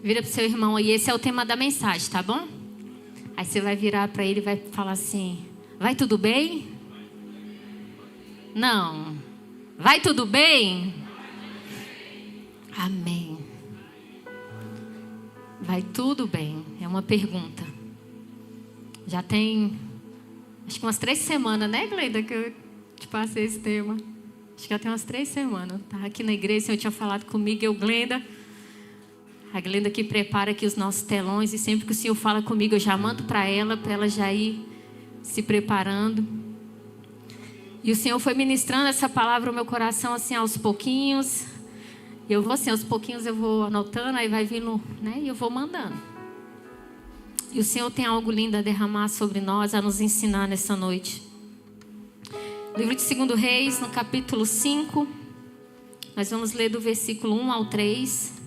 Vira pro seu irmão aí, esse é o tema da mensagem, tá bom? Aí você vai virar para ele e vai falar assim: vai tudo bem? Não. Vai tudo bem? Amém. Vai tudo bem? É uma pergunta. Já tem, acho que umas 3 semanas, né, Gleida, que eu te passei esse tema. Acho que já tem umas 3 semanas. Tá aqui na igreja, o Senhor tinha falado comigo, a Glenda que prepara aqui os nossos telões, e sempre que o Senhor fala comigo, eu já mando para ela já ir se preparando. E o Senhor foi ministrando essa palavra ao meu coração, assim, aos pouquinhos. E eu vou assim, aos pouquinhos eu vou anotando, aí vai vindo, né, e eu vou mandando. E o Senhor tem algo lindo a derramar sobre nós, a nos ensinar nessa noite. Livro de 2 Reis, no capítulo 5, nós vamos ler do versículo 1 ao 3.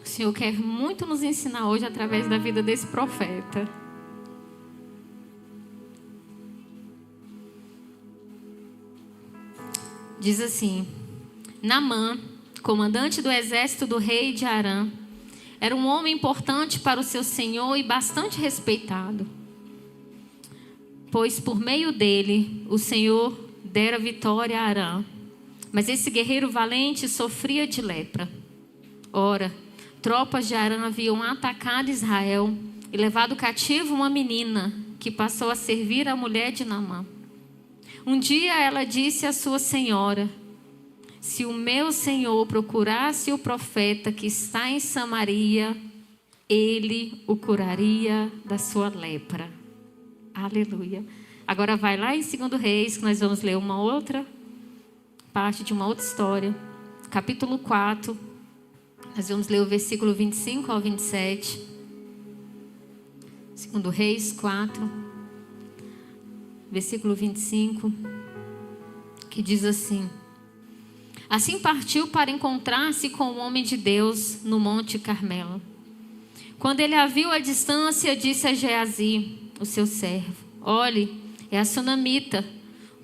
O Senhor quer muito nos ensinar hoje através da vida desse profeta. Diz assim: Naamã, comandante do exército do rei de Arã, era um homem importante para o seu senhor e bastante respeitado, pois por meio dele o Senhor dera vitória a Arã. Mas esse guerreiro valente sofria de lepra. Ora, tropas de Arã haviam atacado Israel e levado cativo uma menina que passou a servir a mulher de Naamã. Um dia ela disse à sua senhora: se o meu senhor procurasse o profeta que está em Samaria, ele o curaria da sua lepra. Aleluia. Agora vai lá em 2 Reis, que nós vamos ler uma outra parte de uma outra história. Capítulo 4. Nós vamos ler o versículo 25 ao 27. 2 Reis 4. Versículo 25. Que diz assim: assim partiu para encontrar-se com o homem de Deus no Monte Carmelo. Quando ele a viu à distância, disse a Geazi, o seu servo: olhe, é a sunamita.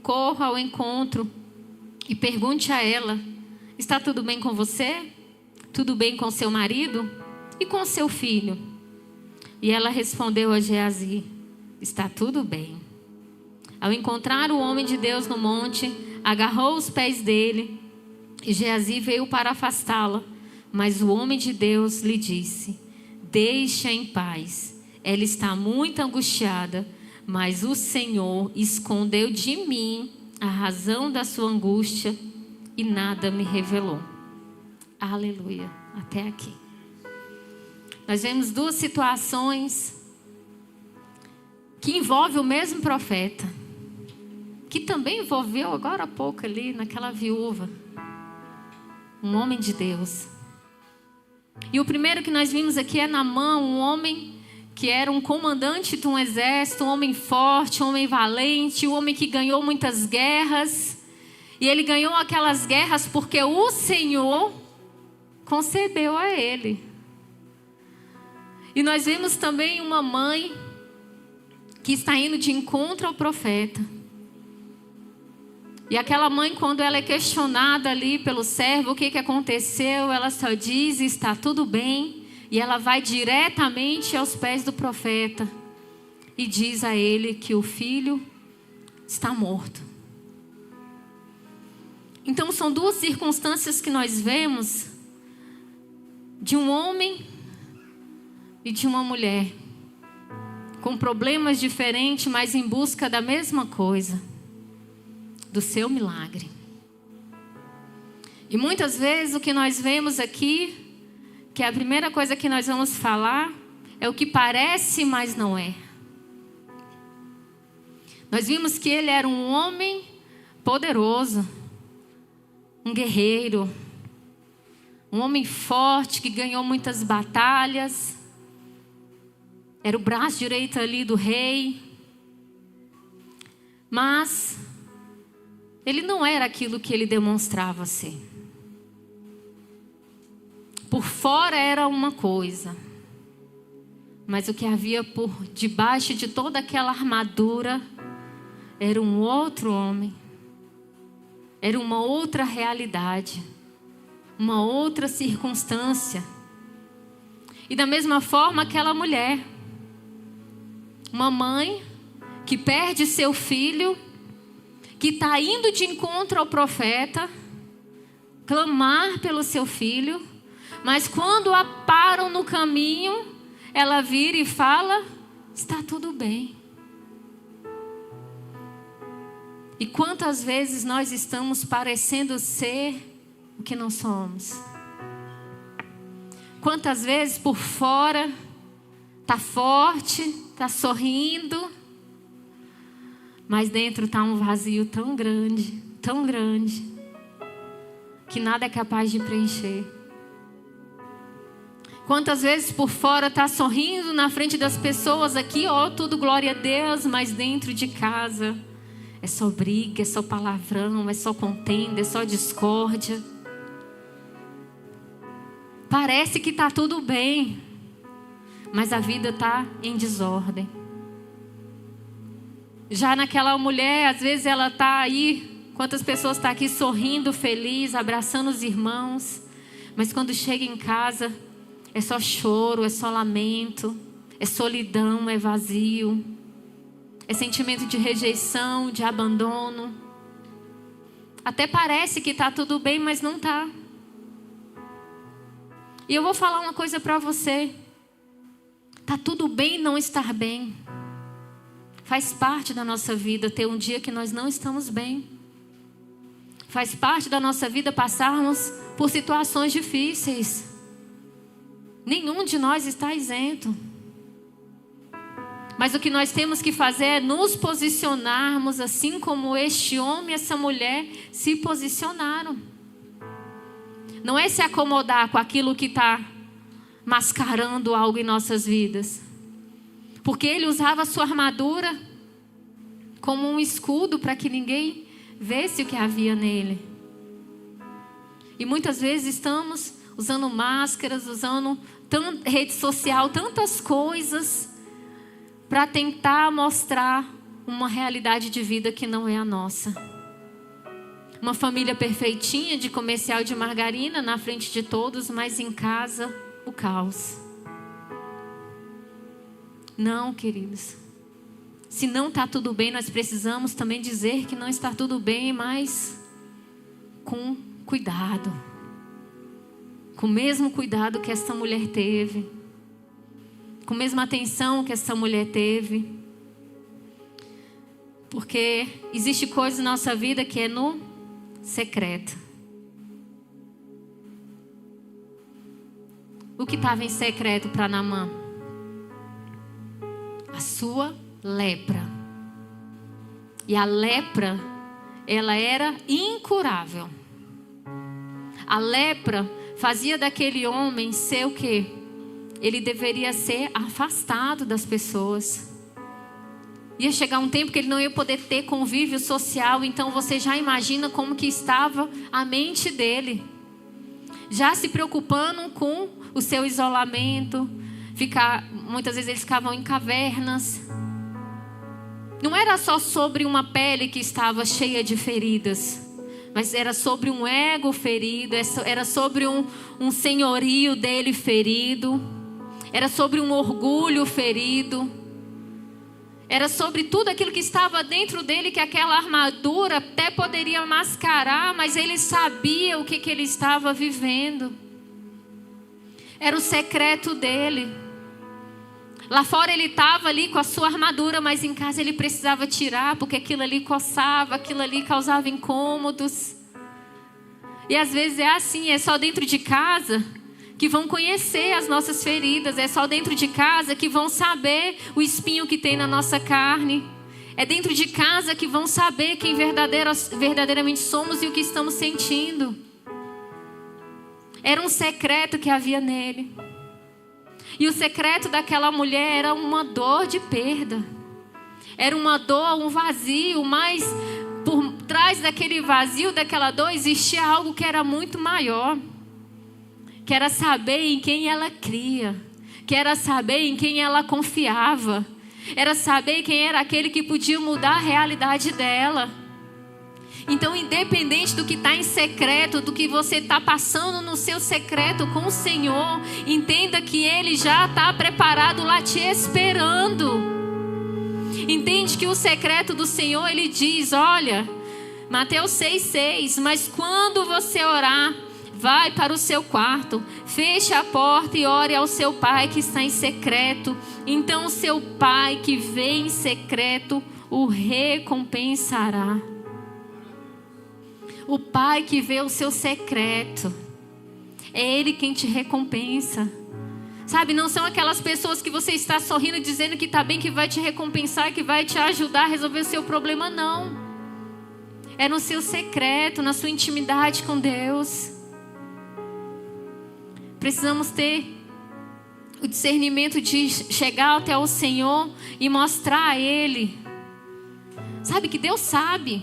Corra ao encontro e pergunte a ela: está tudo bem com você? Tudo bem com seu marido? E com seu filho? E ela respondeu a Geazi: está tudo bem. Ao encontrar o homem de Deus no monte, agarrou os pés dele, e Geazi veio para afastá-la. Mas o homem de Deus lhe disse: deixe-a em paz. Ela está muito angustiada, mas o Senhor escondeu de mim a razão da sua angústia e nada me revelou. Aleluia. Até aqui. Nós vemos 2 situações que envolvem o mesmo profeta, que também envolveu agora há pouco ali naquela viúva, um homem de Deus. E o primeiro que nós vimos aqui é Naamã, um homem que era um comandante de um exército, um homem forte, um homem valente, um homem que ganhou muitas guerras. E ele ganhou aquelas guerras porque o Senhor concedeu a ele. E nós vemos também uma mãe que está indo de encontro ao profeta. E aquela mãe, quando ela é questionada ali pelo servo, o que aconteceu, ela só diz: está tudo bem. E ela vai diretamente aos pés do profeta e diz a ele que o filho está morto. Então são 2 circunstâncias que nós vemos de um homem e de uma mulher, com problemas diferentes, mas em busca da mesma coisa, do seu milagre. E muitas vezes o que nós vemos aqui, que a primeira coisa que nós vamos falar, é o que parece, mas não é. Nós vimos que ele era um homem poderoso, um guerreiro, um homem forte que ganhou muitas batalhas. Era o braço direito ali do rei. Mas ele não era aquilo que ele demonstrava ser. Por fora era uma coisa, mas o que havia por debaixo de toda aquela armadura era um outro homem. Era uma outra realidade, uma outra circunstância. E da mesma forma aquela mulher, uma mãe que perde seu filho, que está indo de encontro ao profeta, clamar pelo seu filho, mas quando a param no caminho, ela vira e fala: está tudo bem. E quantas vezes nós estamos parecendo ser o que não somos? Quantas vezes por fora está forte, está sorrindo, mas dentro está um vazio tão grande, que nada é capaz de preencher. Quantas vezes por fora está sorrindo na frente das pessoas aqui, ó, tudo glória a Deus, mas dentro de casa é só briga, é só palavrão, é só contenda, é só discórdia. Parece que está tudo bem, mas a vida está em desordem. Já naquela mulher, às vezes ela está aí, quantas pessoas estão aqui sorrindo, feliz, abraçando os irmãos, mas quando chega em casa, é só choro, é só lamento, é solidão, é vazio, é sentimento de rejeição, de abandono. Até parece que está tudo bem, mas não está. E eu vou falar uma coisa para você. Está tudo bem não estar bem. Faz parte da nossa vida ter um dia que nós não estamos bem. Faz parte da nossa vida passarmos por situações difíceis. Nenhum de nós está isento. Mas o que nós temos que fazer é nos posicionarmos assim como este homem e essa mulher se posicionaram. Não é se acomodar com aquilo que está mascarando algo em nossas vidas. Porque ele usava a sua armadura como um escudo para que ninguém visse o que havia nele. E muitas vezes estamos usando máscaras, usando rede social, tantas coisas para tentar mostrar uma realidade de vida que não é a nossa. Uma família perfeitinha de comercial de margarina na frente de todos, mas em casa o caos. Não, queridos. Se não está tudo bem, nós precisamos também dizer que não está tudo bem, mas com cuidado. Com o mesmo cuidado que essa mulher teve. Com a mesma atenção que essa mulher teve. Porque existe coisa na nossa vida que é no secreto. O que estava em secreto para Naamã? A sua lepra. E a lepra, ela era incurável. A lepra fazia daquele homem ser o quê? Ele deveria ser afastado das pessoas. Ia chegar um tempo que ele não ia poder ter convívio social. Então você já imagina como que estava a mente dele. Já se preocupando com o seu isolamento. Muitas vezes eles ficavam em cavernas. Não era só sobre uma pele que estava cheia de feridas. Mas era sobre um ego ferido. Era sobre um senhorio dele ferido. Era sobre um orgulho ferido. Era sobre tudo aquilo que estava dentro dele, que aquela armadura até poderia mascarar, mas ele sabia o que ele estava vivendo. Era o secreto dele. Lá fora ele estava ali com a sua armadura, mas em casa ele precisava tirar, porque aquilo ali coçava, aquilo ali causava incômodos. E às vezes é assim, é só dentro de casa que vão conhecer as nossas feridas. É só dentro de casa que vão saber o espinho que tem na nossa carne. É dentro de casa que vão saber quem verdadeiramente somos e o que estamos sentindo. Era um secreto que havia nele. E o secreto daquela mulher era uma dor de perda. Era uma dor, um vazio, mas por trás daquele vazio, daquela dor, existia algo que era muito maior. Que era saber em quem ela cria. Que era saber em quem ela confiava. Era saber quem era aquele que podia mudar a realidade dela. Então, independente do que está em secreto, do que você está passando no seu secreto com o Senhor, entenda que Ele já está preparado lá te esperando. Entende que o secreto do Senhor, Ele diz, olha, Mateus 6,6, mas quando você orar, vai para o seu quarto, feche a porta e ore ao seu pai que está em secreto. Então o seu pai que vê em secreto o recompensará. O pai que vê o seu secreto, é Ele quem te recompensa. Sabe, não são aquelas pessoas que você está sorrindo dizendo que está bem, que vai te recompensar, que vai te ajudar a resolver o seu problema, não. É no seu secreto, na sua intimidade com Deus. Precisamos ter o discernimento de chegar até o Senhor e mostrar a Ele. Sabe que Deus sabe.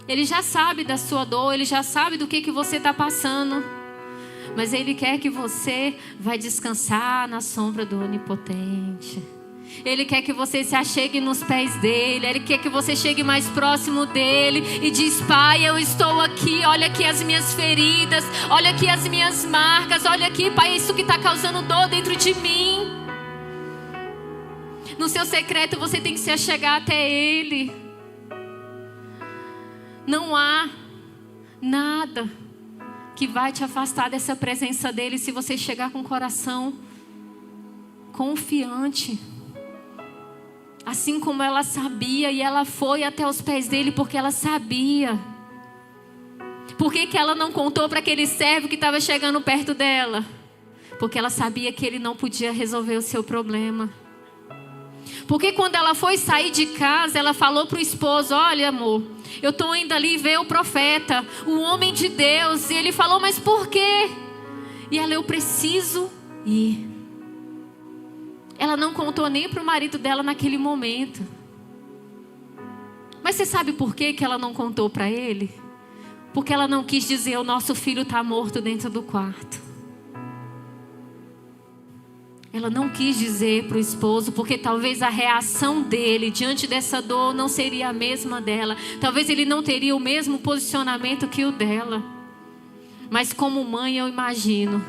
Ele já sabe da sua dor, Ele já sabe do que você está passando. Mas Ele quer que você vá descansar na sombra do Onipotente. Ele quer que você se achegue nos pés dEle. Ele quer que você chegue mais próximo dEle e diz, Pai, eu estou aqui. Olha aqui as minhas feridas. Olha aqui as minhas marcas. Olha aqui, Pai, isso que está causando dor dentro de mim. No seu secreto você tem que se achegar até Ele. Não há nada que vai te afastar dessa presença dEle se você chegar com o coração confiante. Assim como ela sabia e ela foi até os pés dEle porque ela sabia. Por que ela não contou para aquele servo que estava chegando perto dela? Porque ela sabia que ele não podia resolver o seu problema. Porque quando ela foi sair de casa, ela falou para o esposo, olha amor, eu estou indo ali ver o profeta, o homem de Deus. E ele falou, mas por quê? E ela, eu preciso ir. Ela não contou nem para o marido dela naquele momento. Mas você sabe por que ela não contou para ele? Porque ela não quis dizer, o nosso filho está morto dentro do quarto. Ela não quis dizer para o esposo, porque talvez a reação dele diante dessa dor não seria a mesma dela. Talvez ele não teria o mesmo posicionamento que o dela. Mas como mãe eu imagino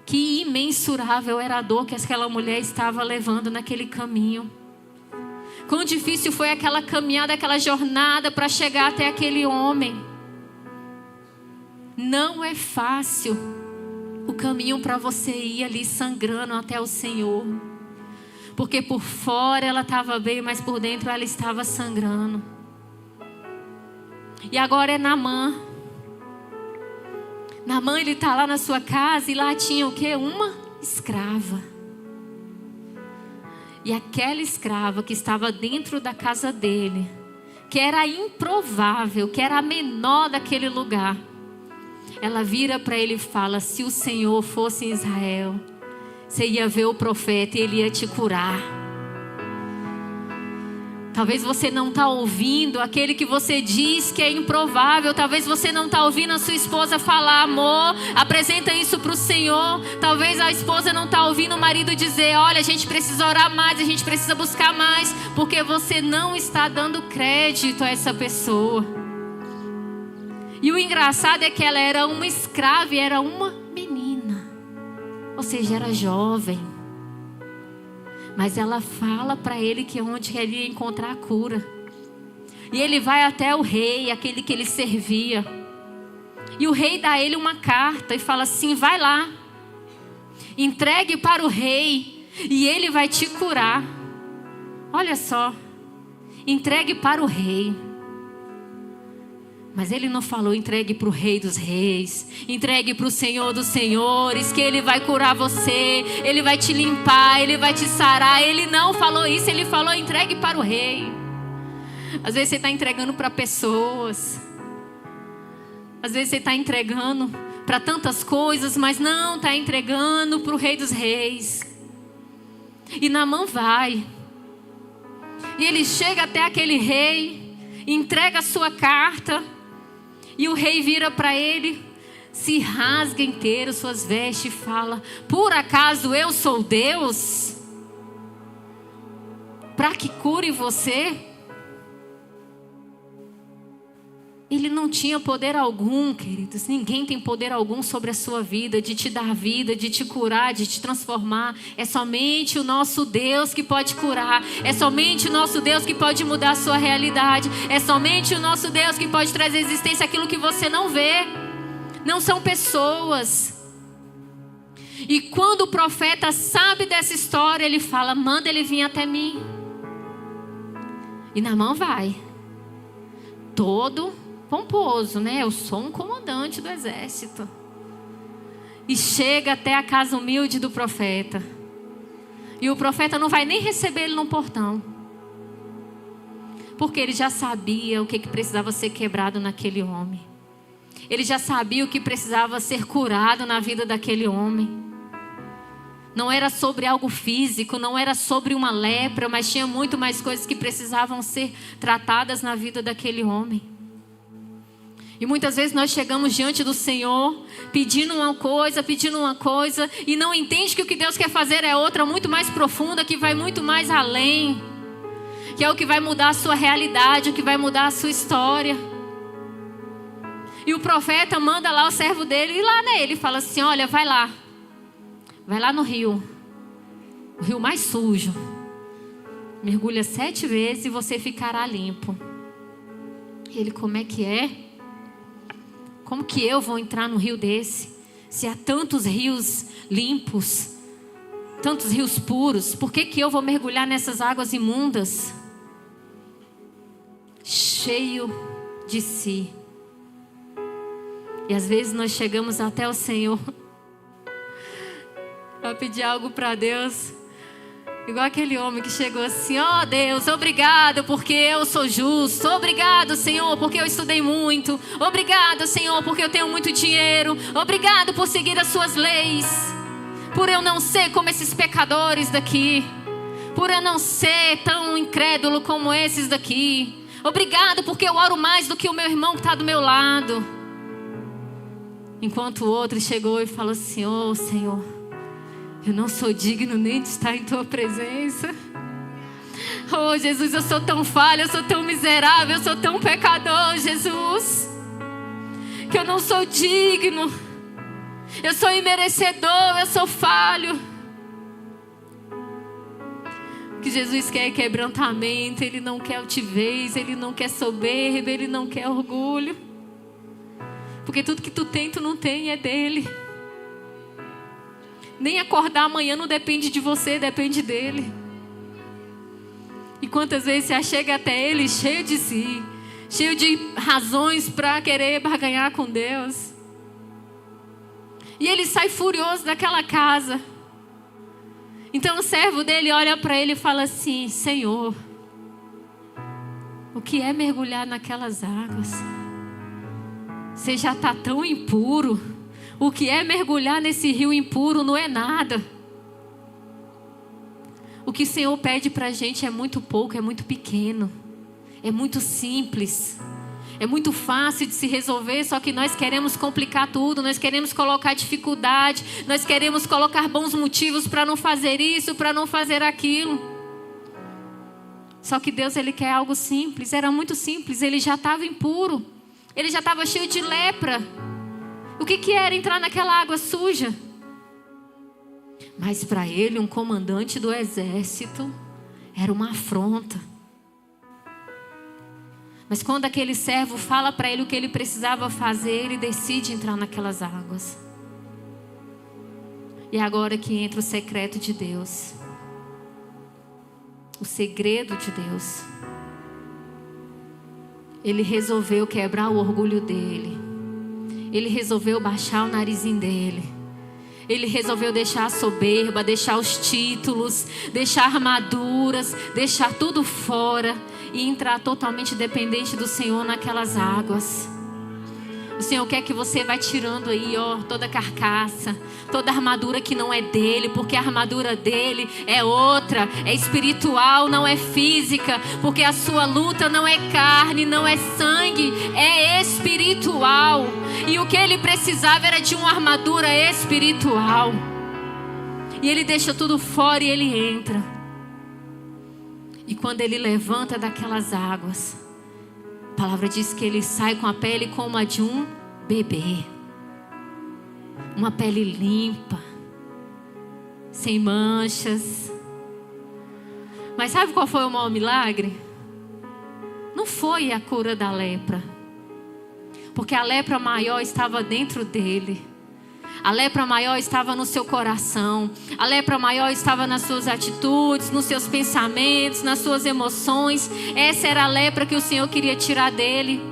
que imensurável era a dor que aquela mulher estava levando naquele caminho. Quão difícil foi aquela caminhada, aquela jornada para chegar até aquele homem. Não é fácil o caminho para você ir ali sangrando até o Senhor. Porque por fora ela estava bem, mas por dentro ela estava sangrando. E agora é Naamã. Naamã, ele está lá na sua casa e lá tinha o quê? Uma escrava. E aquela escrava que estava dentro da casa dele, que era improvável, que era a menor daquele lugar, ela vira para ele e fala, se o Senhor fosse em Israel, você ia ver o profeta e ele ia te curar. Talvez você não está ouvindo aquele que você diz que é improvável. Talvez você não está ouvindo a sua esposa falar, amor, apresenta isso para o Senhor. Talvez a esposa não está ouvindo o marido dizer, olha, a gente precisa orar mais, a gente precisa buscar mais. Porque você não está dando crédito a essa pessoa. E o engraçado é que ela era uma escrava e era uma menina. Ou seja, era jovem. Mas ela fala para ele que é onde ele ia encontrar a cura. E ele vai até o rei, aquele que ele servia. E o rei dá a ele uma carta e fala assim, vai lá. Entregue para o rei e ele vai te curar. Olha só. Entregue para o rei. Mas ele não falou, entregue para o Rei dos Reis, entregue para o Senhor dos Senhores, que Ele vai curar você, Ele vai te limpar, Ele vai te sarar. Ele não falou isso, Ele falou, entregue para o Rei. Às vezes você está entregando para pessoas, às vezes você está entregando para tantas coisas, mas não está entregando para o Rei dos Reis. E Naamã vai, e ele chega até aquele rei, entrega a sua carta. E o rei vira para ele, se rasga inteiro suas vestes e fala, por acaso eu sou Deus? Para que cure você? Ele não tinha poder algum, queridos. Ninguém tem poder algum sobre a sua vida, de te dar vida, de te curar, de te transformar. É somente o nosso Deus que pode curar. É somente o nosso Deus que pode mudar a sua realidade. É somente o nosso Deus que pode trazer à existência aquilo que você não vê. Não são pessoas. E quando o profeta sabe dessa história, ele fala: manda ele vir até mim. E Naamã vai. Todo pomposo, né? Eu sou um comandante do exército. E chega até a casa humilde do profeta. E o profeta não vai nem receber ele no portão. Porque ele já sabia o que precisava ser quebrado naquele homem. Ele já sabia o que precisava ser curado na vida daquele homem. Não era sobre algo físico, não era sobre uma lepra, mas tinha muito mais coisas que precisavam ser tratadas na vida daquele homem. E muitas vezes nós chegamos diante do Senhor pedindo uma coisa e não entende que o que Deus quer fazer é outra, muito mais profunda, que vai muito mais além, que é o que vai mudar a sua realidade, o que vai mudar a sua história. E o profeta manda lá o servo dele ir lá nele e fala assim: olha, vai lá no rio, o rio mais sujo, mergulha 7 vezes e você ficará limpo. Ele: como é que é? Como que eu vou entrar num rio desse? Se há tantos rios limpos, tantos rios puros, por que eu vou mergulhar nessas águas imundas? Cheio de si. E às vezes nós chegamos até o Senhor para pedir algo para Deus, igual aquele homem que chegou assim: ó Deus, obrigado porque eu sou justo. Obrigado, Senhor, porque eu estudei muito. Obrigado, Senhor, porque eu tenho muito dinheiro. Obrigado por seguir as suas leis. Por eu não ser como esses pecadores daqui. Por eu não ser tão incrédulo como esses daqui. Obrigado porque eu oro mais do que o meu irmão que está do meu lado. Enquanto o outro chegou e falou assim: ô Senhor, eu não sou digno nem de estar em tua presença. Oh Jesus, eu sou tão falha, eu sou tão miserável, eu sou tão pecador, Jesus, que eu não sou digno. Eu sou imerecedor, eu sou falho. O que Jesus quer é quebrantamento. Ele não quer altivez, Ele não quer soberba, Ele não quer orgulho. Porque tudo que tu tem, tu não tem, é dele. Nem acordar amanhã não depende de você, depende dele. E quantas vezes você chega até ele cheio de si, cheio de razões para querer barganhar com Deus. E ele sai furioso daquela casa. Então o servo dele olha para ele e fala assim: Senhor, o que é mergulhar naquelas águas? Você já está tão impuro. O que é mergulhar nesse rio impuro não é nada. O que o Senhor pede para a gente é muito pouco, é muito pequeno. É muito simples. É muito fácil de se resolver, só que nós queremos complicar tudo. Nós queremos colocar dificuldade. Nós queremos colocar bons motivos para não fazer isso, para não fazer aquilo. Só que Deus, Ele quer algo simples. Era muito simples, Ele já estava impuro. Ele já estava cheio de lepra. O que era entrar naquela água suja? Mas para ele, um comandante do exército, era uma afronta. Mas quando aquele servo fala para ele o que ele precisava fazer, ele decide entrar naquelas águas. E é agora que entra o secreto de Deus. O segredo de Deus. Ele resolveu quebrar o orgulho dele. Ele resolveu baixar o narizinho dele. Ele resolveu deixar a soberba, deixar os títulos, deixar armaduras, deixar tudo fora e entrar totalmente dependente do Senhor naquelas águas. O Senhor quer que você vá tirando aí, ó, toda a carcaça, toda a armadura que não é dele, porque a armadura dele é outra, é espiritual, não é física, porque a sua luta não é carne, não é sangue, é espiritual. E o que ele precisava era de uma armadura espiritual. E ele deixa tudo fora e ele entra. E quando ele levanta daquelas águas, A palavra diz que ele sai com a pele como a de um bebê. Uma pele limpa, sem manchas. Mas sabe qual foi o maior milagre? Não foi a cura da lepra. Porque a lepra maior estava dentro dele. A lepra maior estava no seu coração. A lepra maior estava nas suas atitudes, nos seus pensamentos, nas suas emoções. Essa era a lepra que o Senhor queria tirar dele.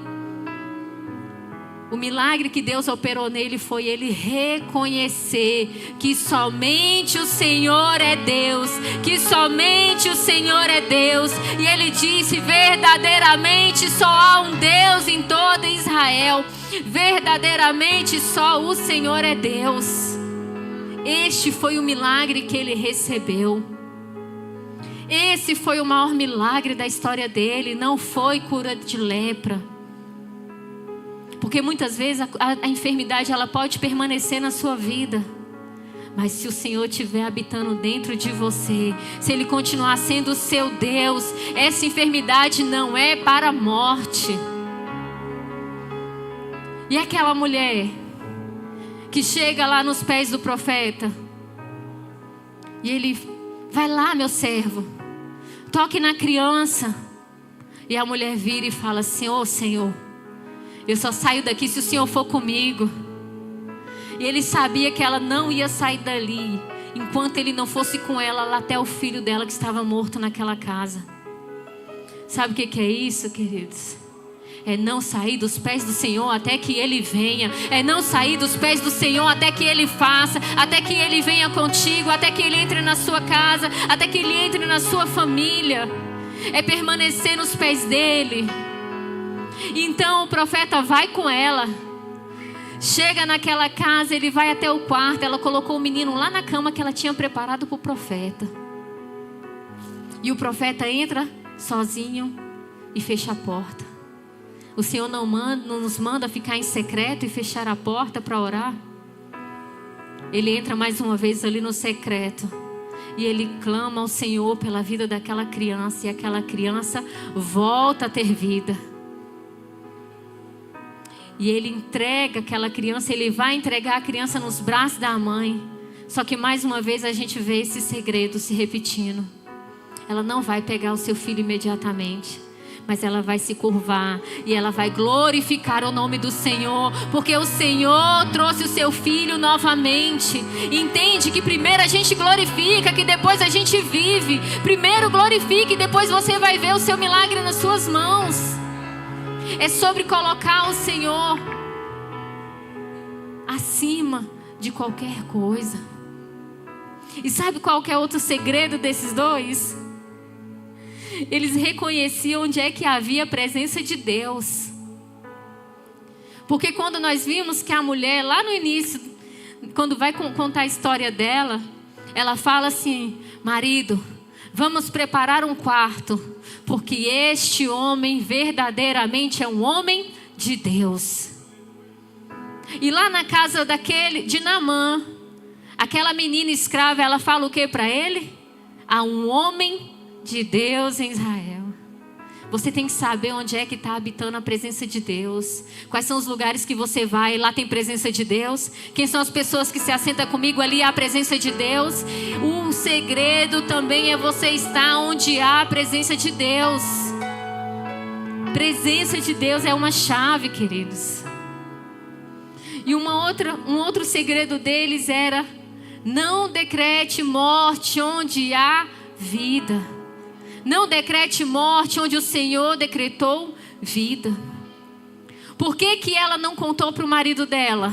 O milagre que Deus operou nele foi ele reconhecer que somente o Senhor é Deus. Que somente o Senhor é Deus. E ele disse: verdadeiramente só há um Deus em todo Israel. Verdadeiramente só o Senhor é Deus. Este foi o milagre que ele recebeu. Esse foi o maior milagre da história dele. Não foi cura de lepra. Porque muitas vezes a enfermidade ela pode permanecer na sua vida. Mas se o Senhor estiver habitando dentro de você, se Ele continuar sendo o seu Deus, essa enfermidade não é para a morte. E aquela mulher que chega lá nos pés do profeta e ele: vai lá, meu servo, toque na criança. E a mulher vira e fala assim: ô Senhor, eu só saio daqui se o Senhor for comigo. E ele sabia que ela não ia sair dali enquanto ele não fosse com ela lá até o filho dela que estava morto naquela casa. Sabe o que é isso, queridos? É não sair dos pés do Senhor até que Ele venha. É não sair dos pés do Senhor até que Ele faça. Até que Ele venha contigo. Até que Ele entre na sua casa. Até que Ele entre na sua família. É permanecer nos pés dEle. Então o profeta vai com ela. Chega naquela casa, ele vai até o quarto. Ela colocou o menino lá na cama que ela tinha preparado para o profeta. E o profeta entra sozinho e fecha a porta. O Senhor não nos manda ficar em secreto e fechar a porta para orar. Ele entra mais uma vez ali no secreto. E ele clama ao Senhor pela vida daquela criança. E aquela criança volta a ter vida. E ele entrega aquela criança. Ele vai entregar a criança nos braços da mãe. Só que mais uma vez a gente vê esse segredo se repetindo. Ela não vai pegar o seu filho imediatamente, mas ela vai se curvar e ela vai glorificar o nome do Senhor, porque o Senhor trouxe o seu filho novamente. Entende que primeiro a gente glorifica, que depois a gente vive. Primeiro glorifique e depois você vai ver o seu milagre nas suas mãos. É sobre colocar o Senhor acima de qualquer coisa. E sabe qual que é outro segredo desses dois? Eles reconheciam onde é que havia a presença de Deus. Porque quando nós vimos que a mulher, lá no início, quando vai contar a história dela, ela fala assim: marido, vamos preparar um quarto, porque este homem verdadeiramente é um homem de Deus. E lá na casa de Naamã, aquela menina escrava, ela fala o que para ele? Há um homem de Deus em Israel. Você tem que saber onde é que está habitando a presença de Deus. Quais são os lugares que você vai, lá tem presença de Deus. Quem são as pessoas que se assentam comigo, ali há a presença de Deus. O segredo também é você estar onde há a presença de Deus. Presença de Deus é uma chave, queridos. E um outro segredo deles era: não decrete morte onde há vida. Não decrete morte onde o Senhor decretou vida. Por que que ela não contou para o marido dela?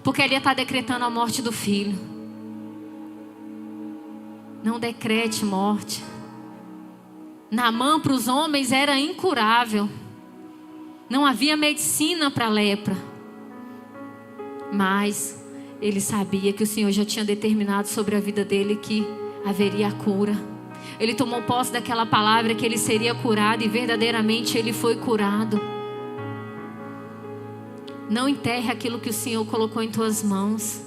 Porque ela ia estar decretando a morte do filho. Não decrete morte. Naamã para os homens era incurável. Não havia medicina para a lepra. Mas ele sabia que o Senhor já tinha determinado sobre a vida dele que haveria a cura. Ele tomou posse daquela palavra que ele seria curado e verdadeiramente ele foi curado. Não enterre aquilo que o Senhor colocou em tuas mãos.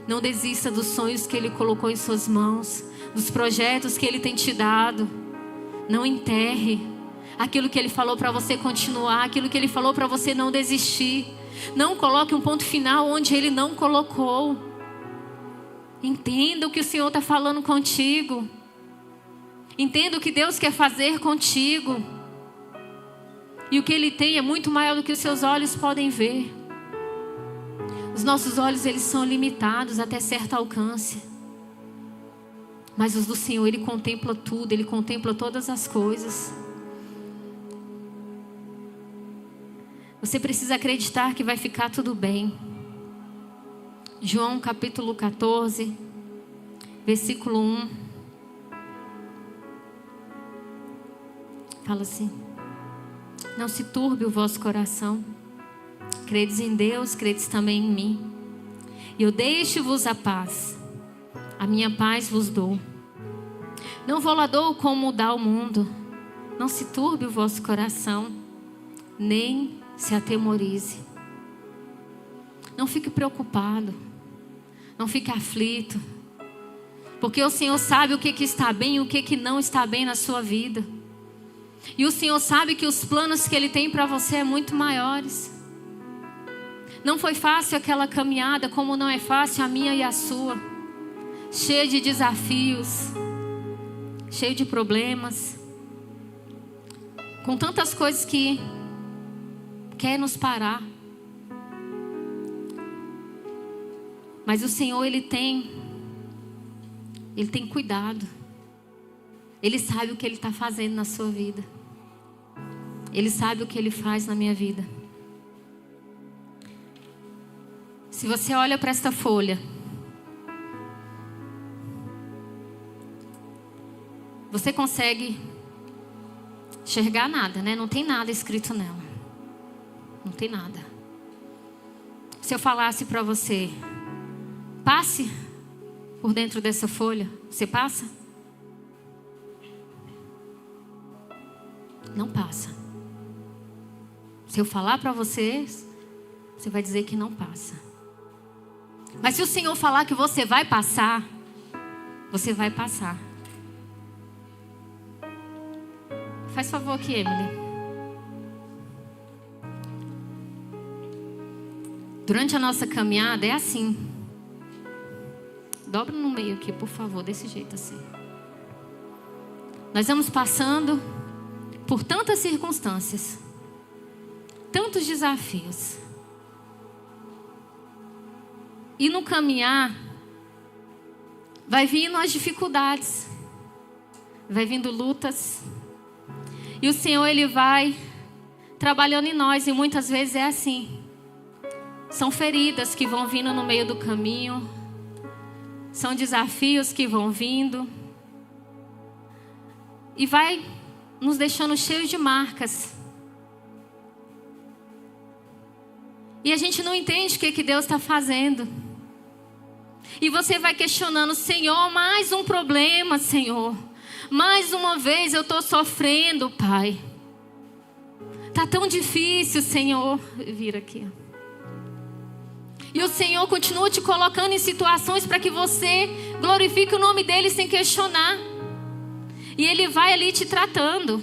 Não desista dos sonhos que Ele colocou em suas mãos, dos projetos que Ele tem te dado. Não enterre. aquilo que Ele falou para você continuar, aquilo que Ele falou para você não desistir. Não coloque um ponto final onde Ele não colocou. Entenda o que o Senhor está falando contigo. Entenda o que Deus quer fazer contigo. E o que Ele tem é muito maior do que os seus olhos podem ver. Os nossos olhos, eles são limitados até certo alcance. Mas os do Senhor, Ele contempla tudo. Ele contempla todas as coisas. Você precisa acreditar que vai ficar tudo bem. João capítulo 14, versículo 1. Fala assim: não se turbe o vosso coração. Credes em Deus, credes também em mim. E eu deixo-vos a paz. A minha paz vos dou. Não vou lá dou como dá o mundo. Não se turbe o vosso coração, nem se atemorize. Não fique preocupado. Não fique aflito. Porque o Senhor sabe o que está bem e o que não está bem na sua vida. E o Senhor sabe que os planos que Ele tem para você é muito maiores. Não foi fácil aquela caminhada, como não é fácil a minha e a sua. Cheia de desafios, cheio de problemas, com tantas coisas que quer nos parar. Mas o Senhor, Ele tem cuidado. Ele sabe o que Ele está fazendo na sua vida. Ele sabe o que Ele faz na minha vida. Se você olha para esta folha, você consegue enxergar nada, né? Não tem nada escrito nela. Não tem nada. Se eu falasse para você, passe por dentro dessa folha, você passa? Não passa. Se eu falar para você, você vai dizer que não passa. Mas se o Senhor falar que você vai passar, você vai passar. Faz favor aqui, Emily. Durante a nossa caminhada é assim. Dobra no meio aqui, por favor, desse jeito assim. Nós vamos passando por tantas circunstâncias, tantos desafios. E no caminhar, vai vindo as dificuldades, vai vindo lutas. E o Senhor, Ele vai trabalhando em nós. E muitas vezes é assim. São feridas que vão vindo no meio do caminho. São desafios que vão vindo. E vai nos deixando cheios de marcas. E a gente não entende o que Deus está fazendo. E você vai questionando: Senhor, mais um problema, Senhor. Mais uma vez eu estou sofrendo, Pai. Está tão difícil, Senhor. Vira aqui. E o Senhor continua te colocando em situações para que você glorifique o nome dEle sem questionar. E Ele vai ali te tratando.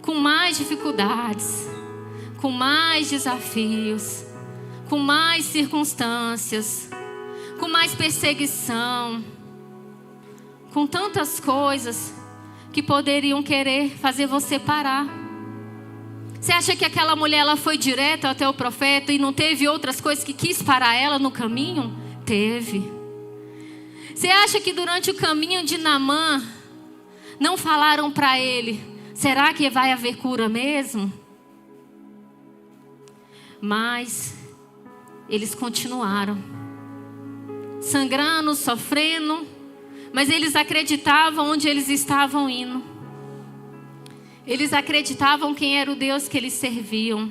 Com mais dificuldades. Com mais desafios. Com mais circunstâncias. Com mais perseguição. Com tantas coisas que poderiam querer fazer você parar. Você acha que aquela mulher ela foi direto até o profeta e não teve outras coisas que quis parar ela no caminho? Teve. Você acha que durante o caminho de Naamã não falaram para ele: será que vai haver cura mesmo? Mas eles continuaram sangrando, sofrendo, mas eles acreditavam onde eles estavam indo. Eles acreditavam quem era o Deus que eles serviam.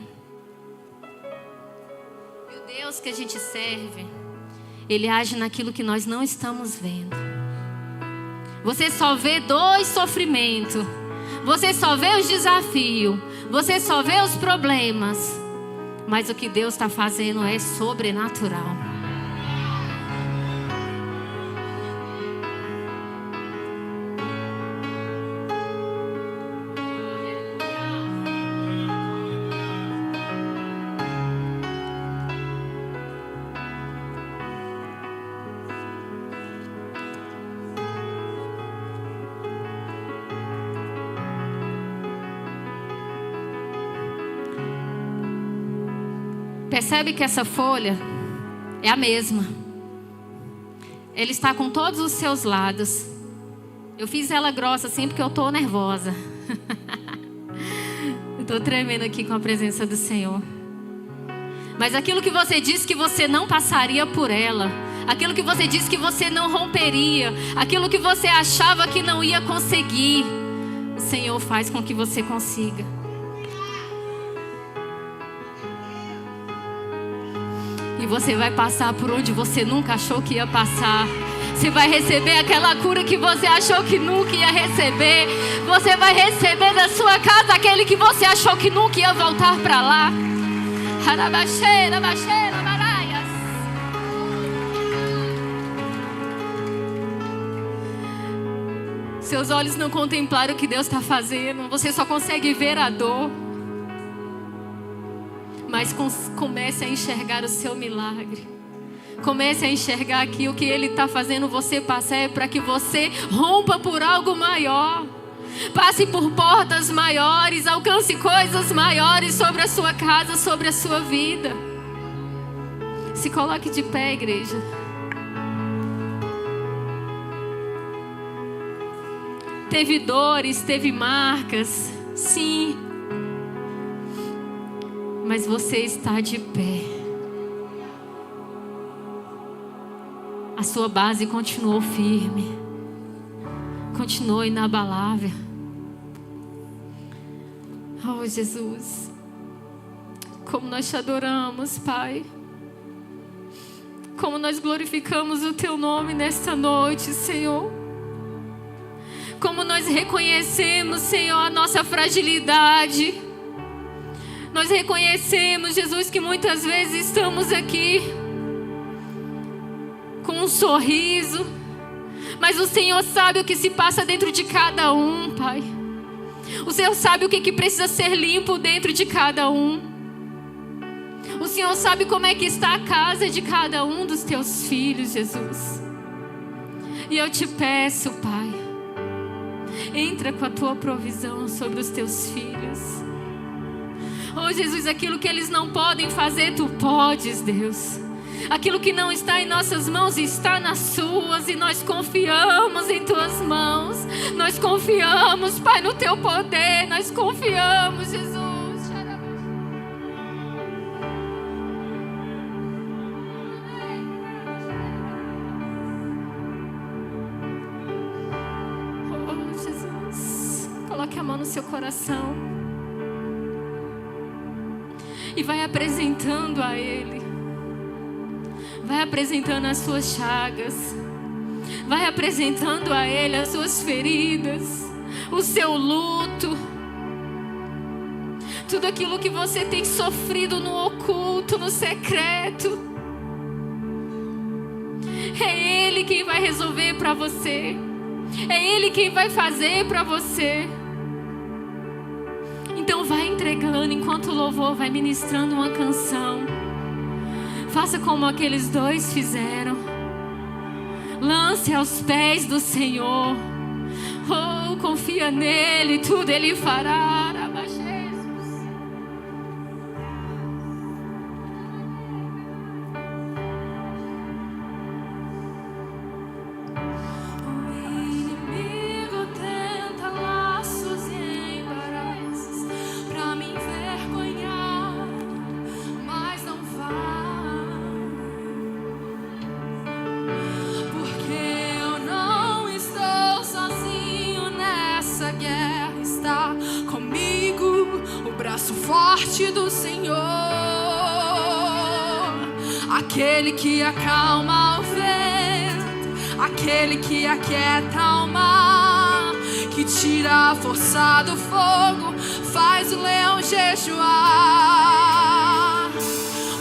E o Deus que a gente serve, Ele age naquilo que nós não estamos vendo. Você só vê dor e sofrimento. Você só vê os desafios. Você só vê os problemas. Mas o que Deus está fazendo é sobrenatural. Percebe que essa folha é a mesma. Ele está com todos os seus lados. Eu fiz ela grossa assim porque eu estou nervosa. Eu estou tremendo aqui com a presença do Senhor. Mas aquilo que você disse que você não passaria por ela, aquilo que você disse que você não romperia, aquilo que você achava que não ia conseguir, o Senhor faz com que você consiga. E você vai passar por onde você nunca achou que ia passar. Você vai receber aquela cura que você achou que nunca ia receber. Você vai receber da sua casa aquele que você achou que nunca ia voltar para lá. Harabaxeira, baixeira, baraias. Seus olhos não contemplaram o que Deus está fazendo. Você só consegue ver a dor. Mas comece a enxergar o seu milagre. Comece a enxergar que o que Ele está fazendo você passar é para que você rompa por algo maior. Passe por portas maiores, alcance coisas maiores sobre a sua casa, sobre a sua vida. Se coloque de pé, igreja. Teve dores, teve marcas, sim. Mas você está de pé. A sua base continuou firme. Continuou inabalável. Oh, Jesus. Como nós te adoramos, Pai. Como nós glorificamos o Teu nome nesta noite, Senhor. Como nós reconhecemos, Senhor, a nossa fragilidade. Nós reconhecemos, Jesus, que muitas vezes estamos aqui com um sorriso, mas o Senhor sabe o que se passa dentro de cada um, Pai. O Senhor sabe o que precisa ser limpo dentro de cada um. O Senhor sabe como é que está a casa de cada um dos Teus filhos, Jesus. E eu te peço, Pai, entra com a Tua provisão sobre os Teus filhos. Oh, Jesus, aquilo que eles não podem fazer, Tu podes, Deus. Aquilo que não está em nossas mãos está nas Suas. E nós confiamos em Tuas mãos. Nós confiamos, Pai, no Teu poder. Nós confiamos, Jesus. Oh, Jesus, coloque a mão no seu coração e vai apresentando a Ele. Vai apresentando as suas chagas. Vai apresentando a Ele as suas feridas, o seu luto. Tudo aquilo que você tem sofrido no oculto, no secreto. É Ele quem vai resolver para você. É Ele quem vai fazer para você. Então vai entregando enquanto o louvor vai ministrando uma canção. Faça como aqueles dois fizeram. Lance aos pés do Senhor. Oh, confia nele, tudo Ele fará. Forte do Senhor, aquele que acalma o vento, aquele que aquieta o mar, que tira a força do fogo, faz o leão jejuar.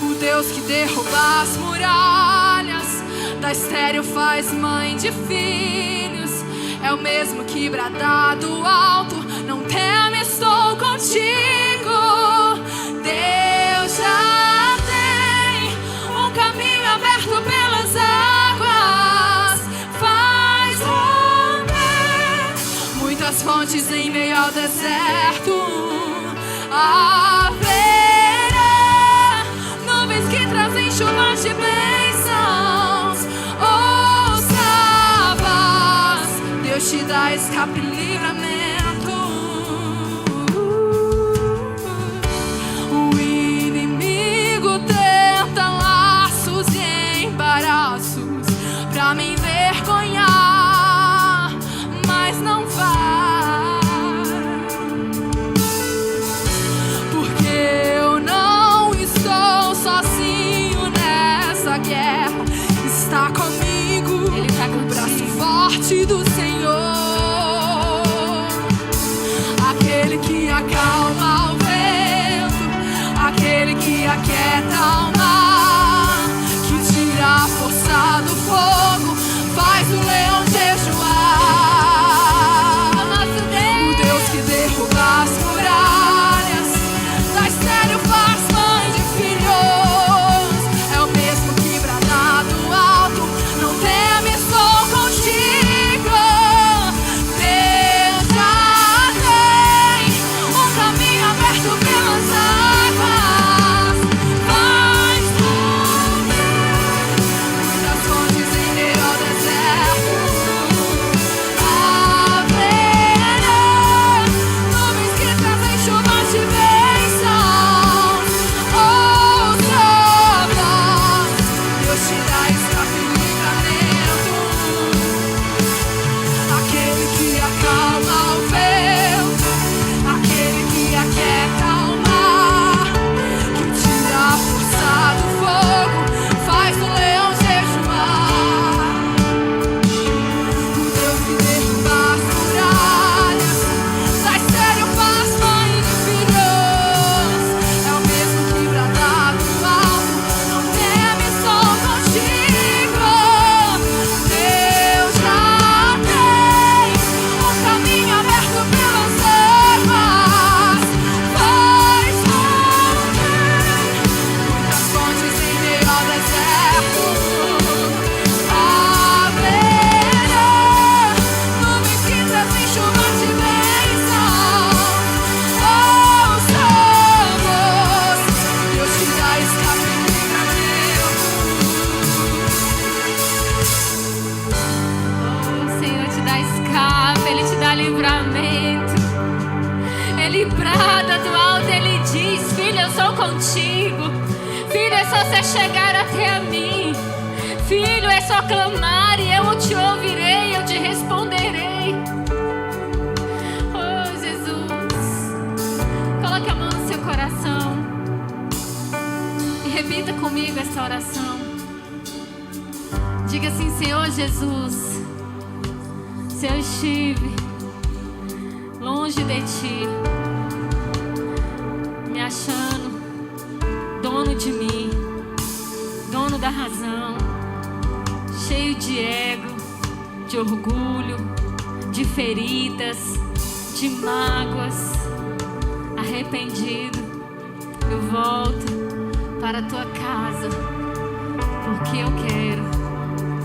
O Deus que derruba as muralhas, da estéril faz mãe de filhos, é o mesmo que brada do alto, não teme, estou contigo. Deus já tem um caminho aberto pelas águas, faz romper muitas fontes em meio ao deserto. Haverá nuvens dá escape e livramento. O inimigo tenta laços e embaraços pra me envergonhar, mas não vai, porque eu não estou sozinho nessa guerra. Está comigo o braço forte do Senhor, aquele que acalma o vento, aquele que aquieta o mar, que tira a força do fogo, faz o leão jejuar. O Deus que derruba as muralhas, dá estéreo, faz mãe de filhos, é o mesmo que brada do alto, não teme, estou contigo. Deus já tem um caminho aberto pelas águas, faz muitas fontes em meio ao deserto. Haverá nuvens que trazem chuvas de bênçãos. Ouça a voz, Deus te dá escape e livramento. Aquele que acalma o vento, aquele que aquieta o mar, que tira a força do fogo, faz o leão jejuar. O Deus que derruba as muralhas, dá estéreo, faz mãe de filhos, é o mesmo que brada do alto, não teme, estou contigo. Deus já tem um caminho aberto pelas águas, faz muitas fontes em meio ao deserto. Haverá nuvens que trazem chuva de bênçãos. Ouça a voz, Deus te dá escape e livramento. O Senhor te dá escape, Ele te dá livramento. Ele brada do alto, Ele diz: filho, eu sou contigo. Filho, é só você chegar até a mim. Filho, é só clamar e eu te ouvirei, eu te responderei. Oh, Jesus. Coloque a mão no seu coração e repita comigo essa oração. Diga assim: Senhor Jesus, se eu estive longe de Ti, me achando dono de mim, dono da razão, cheio de ego, de orgulho, de feridas, de mágoas, arrependido, eu volto para a Tua casa, porque eu quero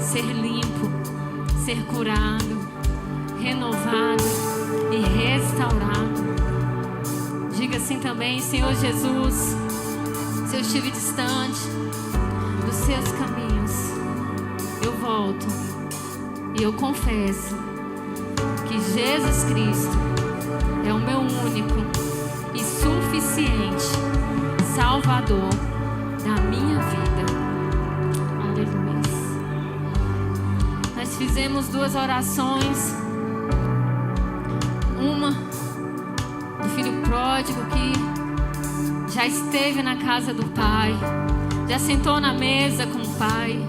ser limpo, ser curado, renovado e restaurado. Diga assim também: Senhor Jesus, se eu estive distante dos Seus caminhos, eu volto e eu confesso que Jesus Cristo é o meu único e suficiente Salvador da minha vida. Aleluia. Nós fizemos 2 orações. Uma do filho pródigo que já esteve na casa do Pai, já sentou na mesa com o Pai,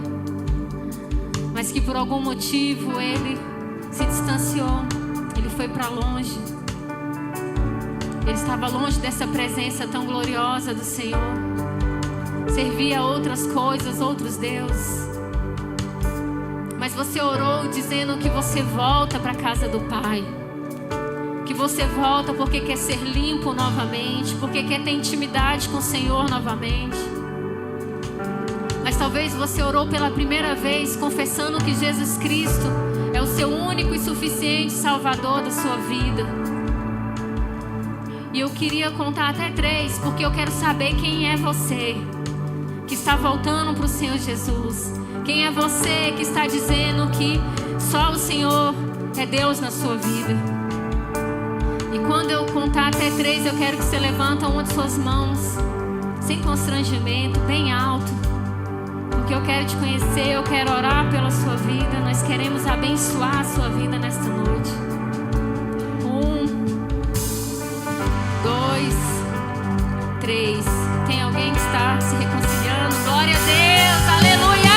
mas que por algum motivo ele se distanciou, ele foi para longe. Ele estava longe dessa presença tão gloriosa do Senhor, servia a outras coisas, outros deuses. Mas você orou dizendo que você volta para a casa do Pai, que você volta porque quer ser limpo novamente, porque quer ter intimidade com o Senhor novamente. Mas talvez você orou pela primeira vez confessando que Jesus Cristo é o seu único e suficiente Salvador da sua vida. E eu queria contar até 3, porque eu quero saber quem é você que está voltando para o Senhor Jesus. Quem é você que está dizendo que só o Senhor é Deus na sua vida. E quando eu contar até 3, eu quero que você levanta uma de suas mãos, sem constrangimento, bem alto. Porque eu quero te conhecer, eu quero orar pela sua vida. Nós queremos abençoar a sua vida nesta noite. 1, 2, 3. Tem alguém que está se reconciliando? Glória a Deus, aleluia!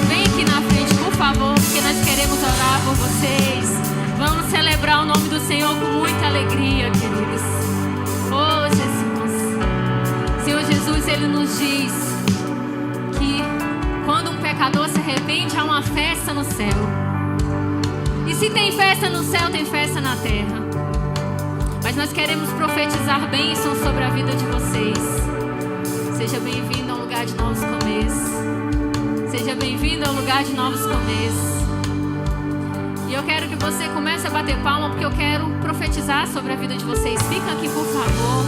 Vem aqui na frente, por favor, porque nós queremos orar por vocês. Vamos celebrar o nome do Senhor com muita alegria, queridos. Oh, Jesus. Senhor Jesus, Ele nos diz que quando um pecador se arrepende, há uma festa no céu. E se tem festa no céu, tem festa na terra. Mas nós queremos profetizar bênçãos sobre a vida de vocês. Seja bem-vindo ao lugar de novos começos. Seja bem-vindo ao lugar de novos começos. E eu quero que você comece a bater palma, porque eu quero profetizar sobre a vida de vocês. Fica aqui, por favor.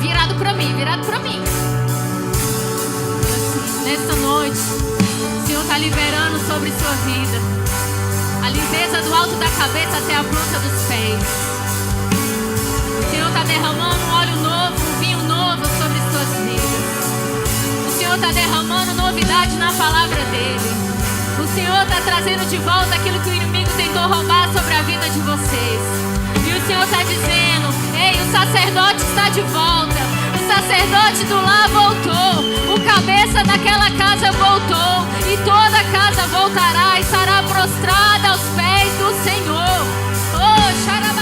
Virado para mim, virado para mim. Assim, nessa noite, o Senhor está liberando sobre sua vida a limpeza do alto da cabeça até a planta dos pés. O Senhor está derramando um óleo novo, um vinho novo sobre suas vidas. O Senhor está derramando novidade na palavra dEle. O Senhor está trazendo de volta aquilo que o inimigo tentou roubar sobre a vida de vocês. E o Senhor está dizendo: ei, o sacerdote está de volta. O sacerdote do lar voltou. O cabeça daquela casa voltou. E toda a casa voltará e estará prostrada aos pés do Senhor. Oh, xarabá.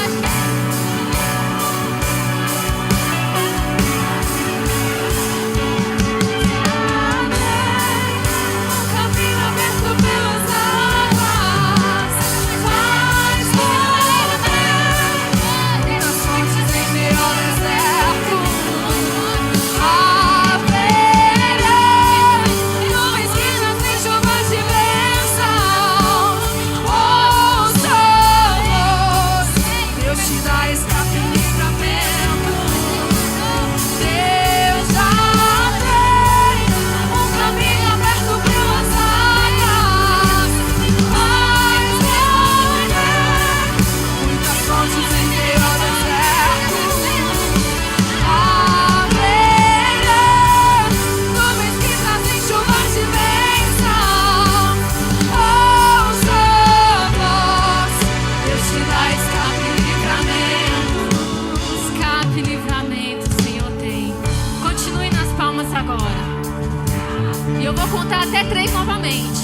Até 3 novamente,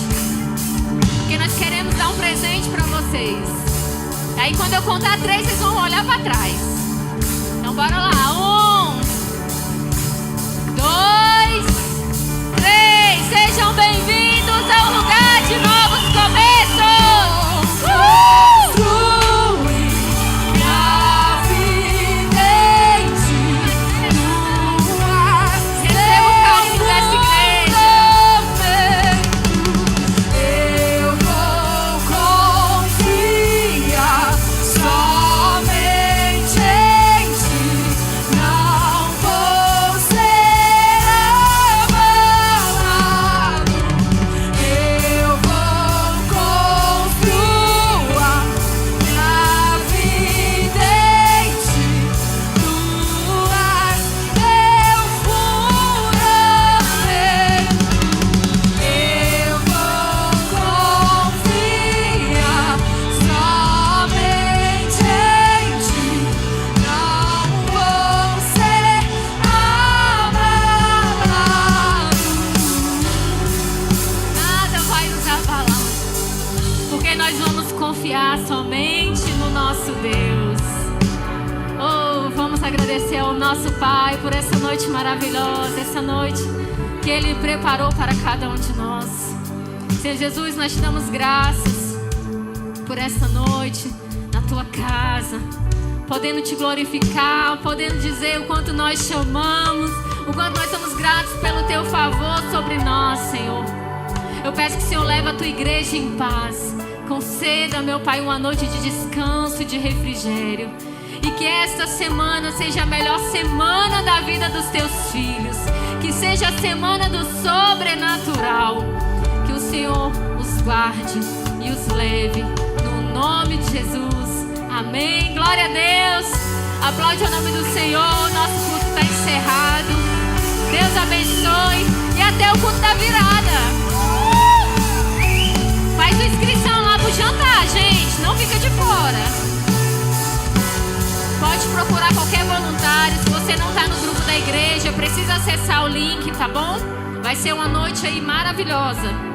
porque nós queremos dar um presente para vocês. Aí quando eu contar 3, vocês vão olhar para trás. Então bora lá. 1, 2, 3. Sejam bem-vindos ao lugar de novos começos. Confiar somente no nosso Deus. Oh, vamos agradecer ao nosso Pai por essa noite maravilhosa, essa noite que Ele preparou para cada um de nós. Senhor Jesus, nós te damos graças por essa noite na tua casa, podendo te glorificar, podendo dizer o quanto nós te amamos, o quanto nós somos gratos pelo teu favor sobre nós, Senhor. Eu peço que o Senhor leve a tua igreja em paz. Conceda, meu Pai, uma noite de descanso e de refrigério. E que esta semana seja a melhor semana da vida dos teus filhos. Que seja a semana do sobrenatural. Senhor os guarde e os leve, no nome de Jesus. Amém. Glória a Deus. Aplaude o nome do Senhor. Nosso culto está encerrado. Deus abençoe e até o culto da virada. Faz sua inscrição lá pro jantar, gente. Não fica de fora. Pode procurar qualquer voluntário. Se você não está no grupo da igreja, precisa acessar o link, tá bom? Vai ser uma noite aí maravilhosa.